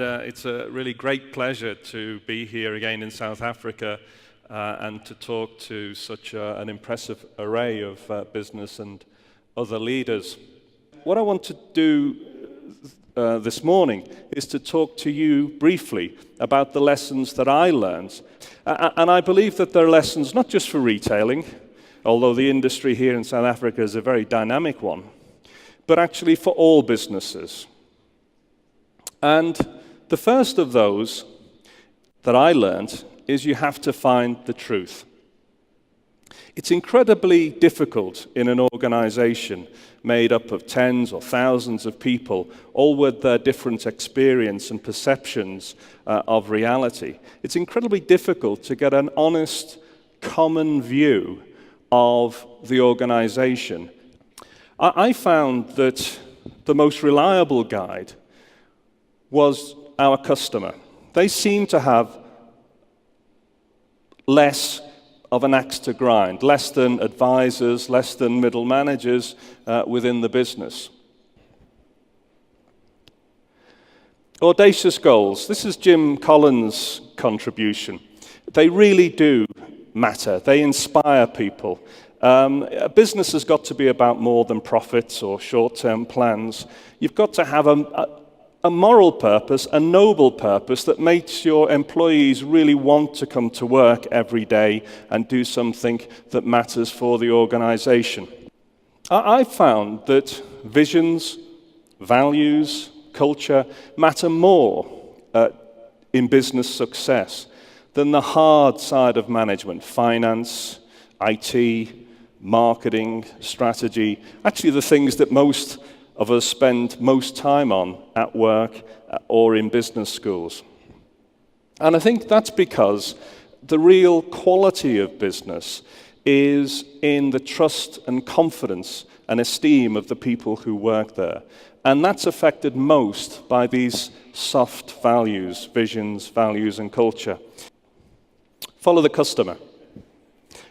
It's a really great pleasure to be here again in South Africa and to talk to such an impressive array of business and other leaders. What I want to do this morning is to talk to you briefly about the lessons that I learned. And I believe that there are lessons not just for retailing, although the industry here in South Africa is a very dynamic one, but actually for all businesses. And the first of those that I learned is you have to find the truth. It's incredibly difficult in an organization made up of tens or thousands of people, all with their different experience and perceptions of reality. It's incredibly difficult to get an honest, common view of the organization. I found that the most reliable guide was our customer. They seem to have less of an axe to grind, less than advisors, less than middle managers within the business. Audacious goals. This is Jim Collins' contribution. They really do matter. They inspire people. A business has got to be about more than profits or short-term plans. You've got to have a moral purpose, a noble purpose that makes your employees really want to come to work every day and do something that matters for the organization. I found that visions, values, culture matter more in business success than the hard side of management, finance, IT, marketing, strategy, actually the things that most of us spend most time on at work or in business schools. And I think that's because the real quality of business is in the trust and confidence and esteem of the people who work there. And that's affected most by these soft values, visions, values, and culture. Follow the customer.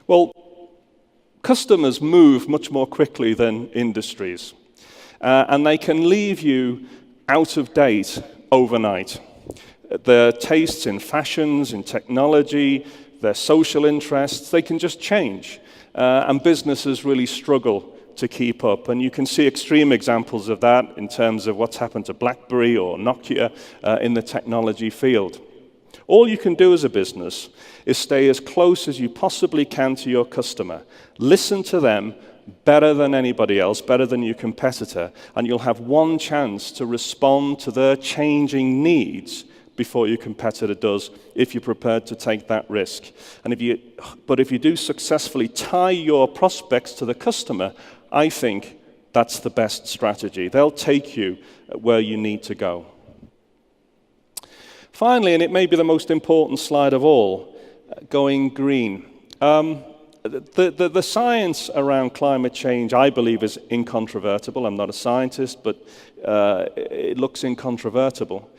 Well, customers move much more quickly than industries. And they can leave you out of date overnight. Their tastes in fashions, in technology, their social interests, they can just change. And businesses really struggle to keep up. And you can see extreme examples of that in terms of what's happened to BlackBerry or Nokia in the technology field. All you can do as a business is stay as close as you possibly can to your customer. Listen to them better than anybody else, better than your competitor, and you'll have one chance to respond to their changing needs before your competitor does, if you're prepared to take that risk. But if you do successfully tie your prospects to the customer, I think that's the best strategy. They'll take you where you need to go. Finally, and it may be the most important slide of all, going green. The science around climate change, I believe, is incontrovertible. I'm not a scientist, but it looks incontrovertible.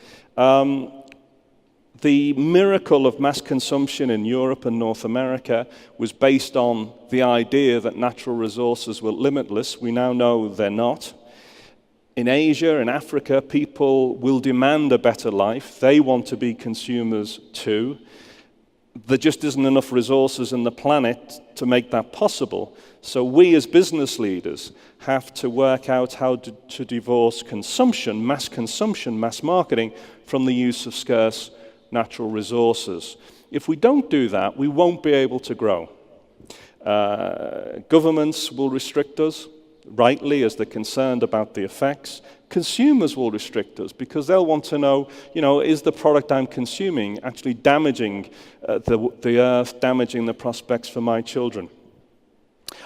The miracle of mass consumption in Europe and North America was based on the idea that natural resources were limitless. We now know they're not. In Asia and Africa, people will demand a better life. They want to be consumers too. There just isn't enough resources in the planet to make that possible. So we as business leaders have to work out how to divorce consumption, mass marketing, from the use of scarce natural resources. If we don't do that, we won't be able to grow. Governments will restrict us, rightly, as they're concerned about the effects. Consumers will restrict us because they'll want to know, is the product I'm consuming actually damaging the earth, damaging the prospects for my children?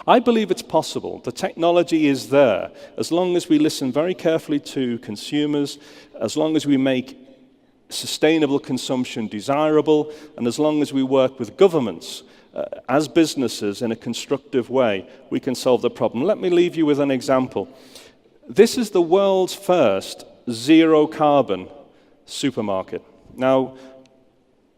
I believe it's possible. The technology is there. As long as we listen very carefully to consumers, as long as we make sustainable consumption desirable, and as long as we work with governments as businesses in a constructive way, we can solve the problem. Let me leave you with an example. This is the world's first zero-carbon supermarket. Now,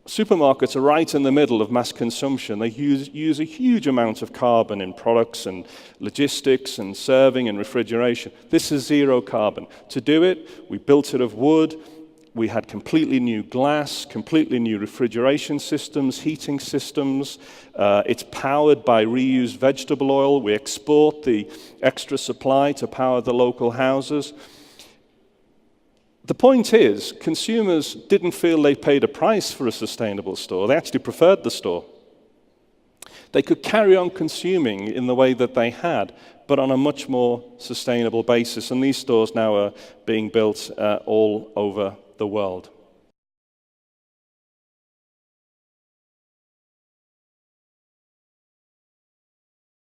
supermarkets are right in the middle of mass consumption. They use a huge amount of carbon in products and logistics and serving and refrigeration. This is zero carbon. To do it, we built it of wood. We had completely new glass, completely new refrigeration systems, heating systems. It's powered by reused vegetable oil. We export the extra supply to power the local houses. The point is, consumers didn't feel they paid a price for a sustainable store. They actually preferred the store. They could carry on consuming in the way that they had, but on a much more sustainable basis. And these stores now are being built all over the world.